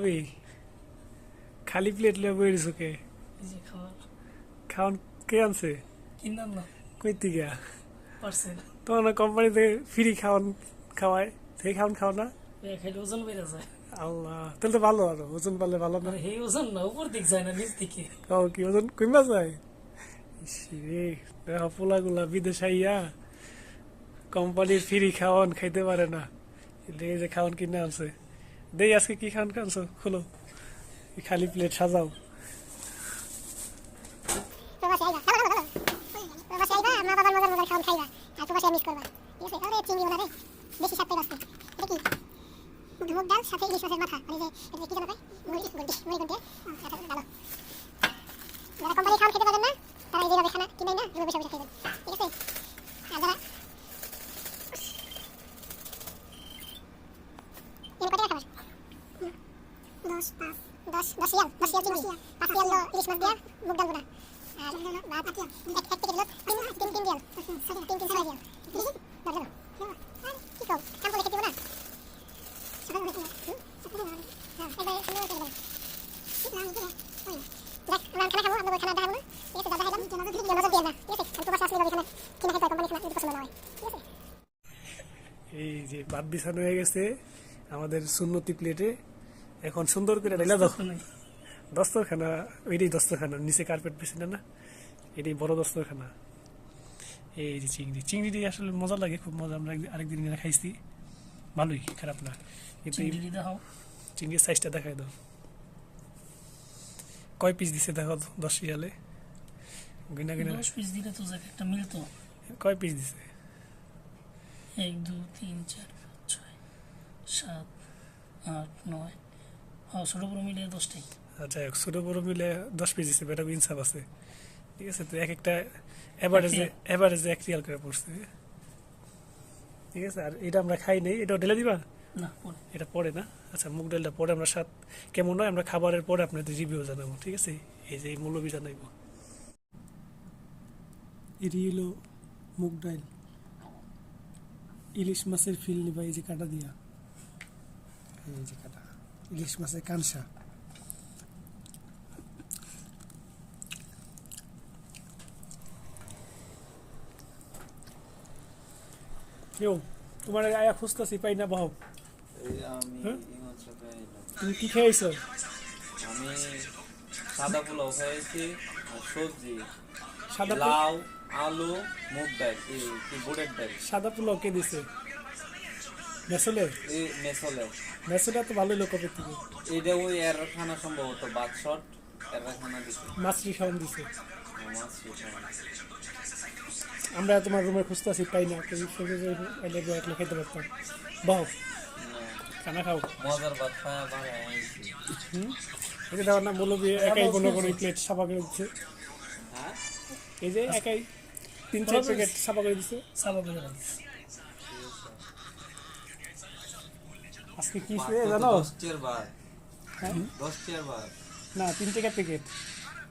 ভাবি খালি প্লেট লিয়ে বই রইছো কে? এই যে খাওয়া খাওয়ান কে আনছে? কিনলাম না, কই থেকে? পার্সেল। তোমার না কোম্পানিতে ফ্রি খাওয়ান খাওয়ায়, সেই খাওয়ান খাও না? খাইলে ওজন বেড়ে যায়। আল্লাহ, তাহলে তো ভালো, আরো ওজন পারলে ভালো না? আর এই ওজন না, উপর দিক যায় না, নিচ দিকে। ও কি ওজন কমা যায়? ইসরে, দেখো পোলাগুলা বিদেশ আইয়া কোম্পানির ফ্রি খাওয়ান খাইতে পারে না, এই যে খাওয়ান কিনে আনছে। দেই আজকে কি খাওয়ান খানছো, খোলো এই খালি প্লেট সাজাও। প্রবাসী আইবা, ভালো ভালো ভালো প্রবাসী আইবা, মা বাবার মজার মজার খাওয়ান খাইবা, আর প্রবাসী মিস করবা। ঠিক আছে, তাহলে চিংড়ি ওনা রে বেশি সাথে বাঁচতে। এটা কি মুগ ডাল সাথে ইলিশ মাছের মাথা, মানে যে এটা কি জানো ভাই, মুড়ি গুন্ডি এটা ভালো। যারা কোম্পানি খাওয়ান খেতে পারেন না তারা এই যেভাবে খানা কিনে না এভাবে বসে বসে খাইবেন। ঠিক আছে, আর যারা তিন কত টাকা খাবার? 10 রিয়াল চিংড়ি, 5 রিয়াল ইলিশ মাছ দিয়া মুগ ডাল বোনা, আর ভাত আটিয়া এক থেকে দিল তিন রিয়াল, 6 রিয়াল। আর কি কম কাম করে খেতে না সকাল হইতে না একবার সুন্দর করে বল ঠিক না আমি ওই দেখ আমরা খানা খাবো, আমরা খানা দেখাবো না। ঠিক আছে, দাদা খাইলাম জানাজা দিয়ে না। ঠিক আছে, আমি তো বাসা আসলে খানা কিনে খেতে কোম্পানি খানা পছন্দ না হয়। ঠিক আছে, এই যে ভাত বিছানো হয়ে গেছে আমাদের সুন্নতি প্লেটে, এখন সুন্দর করে ঢেলা দাও। দস্তরখানা, এটাই দস্তরখানা, নিচে কার্পেট বিছানো না, এটাই বড় দস্তরখানা। এই যে চিংড়ি আসলে মজা লাগে, খুব মজা। আমরা আরেকদিন এনে খাইছি, ভালোই, খারাপ না। কিন্তু এই চিংড়ি দাও, চিংড়ির সাইজটা দেখাই দাও, কয় পিস দিছে দেখো তো, 10 রিয়ালে গিনা গিনা 10 পিস দিলে তো যাক একটা মিলতো। কয় পিস দিছে? 1 2 3 4 5 6 7 8 9, হ্যাঁ ছোট বড় মিলিয়ে 10টাই। আচ্ছা, ছোট বড় মিলে 10 পিস দিছে, বেটা ইনসাফ আছে। ঠিক আছে, তো এক একটা এভারেজে 1 রিয়াল করে পড়ছে। ঠিক আছে, আর এটা আমরা খাই নাই, এটা ঢেলে দিবা না পরে এটা পরে না? আচ্ছা, মুগ ডালটা পরে আমরা স্বাদ কেমন হয় আমরা খাবারের পরে আপনাদের রিভিউ জানাবো। ঠিক আছে, এই যে মৌলবি জানাইব। এটি হলো মুগ ডাল, ইলিশ মাছের ফিল নিবা, এই যে কাটা দিয়া, এই যে কাটা ইলিশ মাছের কানসা। কেউ তোমার আয়া খুঁজতেছি, পাই না। বাহ, এই আমি হ্যাঁ? ইমানসা খাইলাম। তুমি কি খেয়েছো? আমি সাদা পোলাও খাইছি আর সবজি সাদা লাউ আলু মুগ ডাল কি বুটের ডাল সাদা পোলাও কে দিছে? মেসলে? এই মেসলে মেসোটা তো ভালোই লোক হবে থেকে। এটা ওই এর খানা সম্ভবত বাদশট এর খানা দিছে মাছরি খাওয়ান দিছে। মাছ খাওয়া। আমরা তোমার রুমে খুঁজতেছি, পাই না। একলে খেতে পারতাম। বাহ, খানা খাও। মজার ভাত খাওয়া ভালো হয়েছে। এই যে দেওয়ার না মৌলবি একাই কোনো কোনো প্লেট সাফা করে দিচ্ছে। হ্যাঁ এই যে একাই 3-4 প্যাকেট সাফা করে দিচ্ছে। সাবা করে রাখিস। আজকে কি খেয়ে জানো? 10 টিয়ার ভাত হ্যাঁ? 10 টিয়ার ভাত না, 3 টাকা প্যাকেট।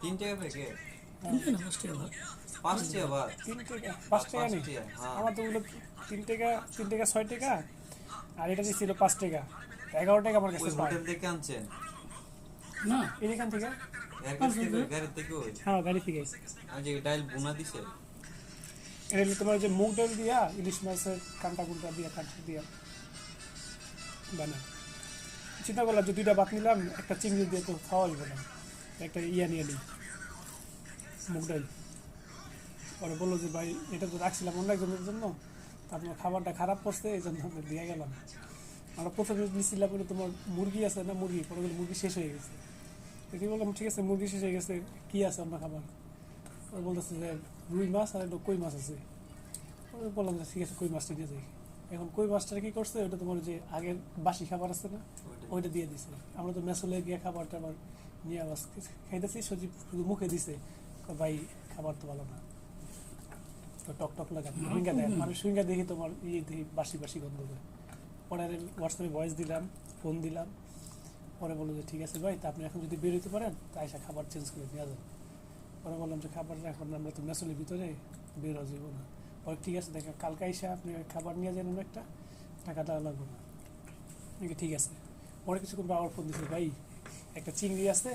3 টাকা প্যাকেট কিনবে না কষ্ট হবে। 5 টিয়া ভাত 3 টাকা 5 টাকা নেই। হ্যাঁ। আমার তো ওগুলো 3 টাকা 6 টাকা, আর এটা দিচ্ছিল 5 টাকা, 11 টাকা আমার কাছে ওই পায়। হোটেল থেকে আনছেন না এখান থেকে? এর কাছ থেকে গাড়ি থেকে ওই হ্যাঁ, গাড়ি থেকে। আজ ডাল বুনা দিছে এটা হলো তোমার যে মুগ ডাল দিয়া ইলিশ মাছের কাঁটা কুন্টা দিয়া কাঁটা দিয়া বানা। চিন্তা করলাম যে 2টা ভাত নিলাম, একটা চিংড়ি দিয়ে তো খাওয়া যাবে না, একটা ইয়া নিয়ে নিই মুগ ডাল। পরে বললো যে ভাই এটা তো রাখছিলাম অন্য একজনের জন্য, আপনার খাবারটা খারাপ করছে, এই জন্য আমরা দিয়ে গেলাম। আমরা প্রথমে নিচ্ছিলাম কিন্তু তোমার মুরগি আছে না, মুরগি পরে মুরগি শেষ হয়ে গেছে। কি বললাম, ঠিক আছে মুরগি শেষ হয়ে গেছে, কি আছে আপনার খাবার? ওরা বলতেছে যে রুই মাছ আর একটা কই মাছ আছে। ওরা বললাম যে ঠিক আছে কই মাছটা দিয়ে যাই। এখন কই মাছটা কি করছে, ওটা তোমার যে আগের বাসি খাবার আছে না, ওইটা দিয়ে দিছে। আমরা তো মেসলে গিয়ে খাবারটা আবার নিয়ে আবার খাইতেছি, সজি শুধু মুখে দিছে, ভাই খাবার তো ভালো না, তো টক টক লাগে। সুইঙ্গা দেয়, আমি সুইঙ্গা দেখি তোমার ইয়ে দেখি বাসি বাসি গন্ধ দেয়। পরে হোয়াটসঅ্যাপে ভয়েস দিলাম, ফোন দিলাম, পরে বললো যে ঠিক আছে ভাই, তা আপনি এখন যদি বেরোতে পারেন তা এসে খাবার চেঞ্জ করে দেওয়া যাবে। পরে বললাম যে খাবার এখন আমরা তো মেসলের ভিতরে বের হয়ে যাবো না। পরে ঠিক আছে, দেখেন কালকে এসে আপনি খাবার নিয়ে যান, একটা টাকাটা লাগবে না। ঠিক আছে, অনেক কিছুক্ষণ পর আবার ফোন দিচ্ছে, ভাই একটা চিংড়ি আছে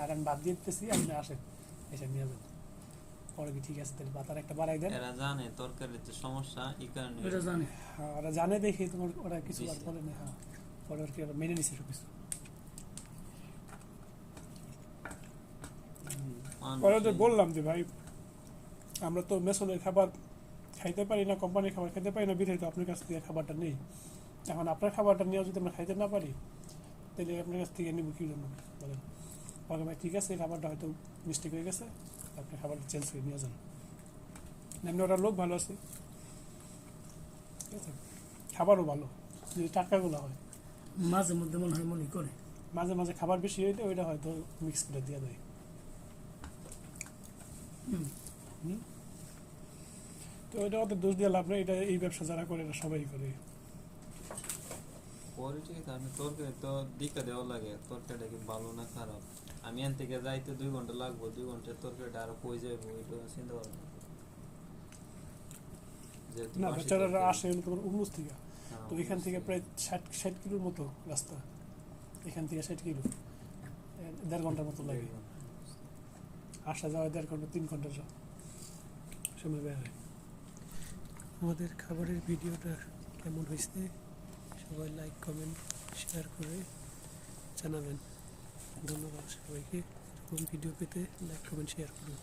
আর আমি বাদ দিয়ে দিতেছি, আপনি আসেন এসে নিয়ে যাবেন। পরে কি ঠিক আছে তাহলে বাতার একটা বাড়াই দেন। এরা জানে তরকারির যে সমস্যা এই কারণে ওটা জানি। হ্যাঁ ওরা জানে দেখে তোমার, ওরা কিছু আর দিছে। বলে না। হ্যাঁ পরে আর কি ওরা মেনে নিছে সব কিছু। মানুষ পরে ওদের বললাম যে ভাই আমরা তো মেসনের খাবার খাইতে পারি না, কোম্পানির খাবার খেতে পারি না, বিধায় তো আপনার কাছ থেকে খাবারটা নেই। এখন আপনার খাবারটা নিয়েও যদি আমরা খাইতে না পারি তাহলে আপনার কাছ থেকে নিব কী জন্য বলেন। বলে ভাই ঠিক আছে এই খাবারটা হয়তো মিস্টেক হয়ে গেছে, আপনি খাবারটা চেঞ্জ করে নিয়ে যান। এমনি ওরা লোক ভালো আছে, ঠিক আছে, খাবারও ভালো যদি টাটকাগুলো হয়। মাঝে মধ্যে মনে হয় মনে করে। মাঝে মাঝে খাবার বেশি হইলে ওইটা হয়তো মিক্স করে দিয়ে দেয়। হুম। হুম। তো এটা ওদের দোষ দিয়ে লাভ নেই, এটা এই ব্যবসা যারা করে এটা সবাই করে। পরে ঠিক আছে, আমি তরকারি তো দিকে দেওয়া লাগে তরকারিটা কি ভালো না খারাপ। আমি এখান থেকে যাইতে 2 ঘন্টা লাগবো, 2 ঘন্টার তরকারিটা আরো কই যাবো এটা চিন্তা করবো। যেহেতু না বাসি বেচারারা তরকারি। আসে হলো তোমার উমরুজ থেকে, হ্যাঁ, তো এখান থেকে বুঝছি। প্রায় 60 কিলোর মতো রাস্তা, এখান থেকে 60 কিলো, 1.5 ঘন্টার মতো লাগে। আসা যাওয়া 1.5 ঘন্টা 3 ঘন্টা সময় বের হয়। আমাদের খাবারের ভিডিওটা কেমন হয়েছে সবাই লাইক কমেন্ট শেয়ার করে জানাবেন। ধন্যবাদ সবাইকে। এরকম ভিডিও পেতে লাইক কমেন্ট শেয়ার করুন।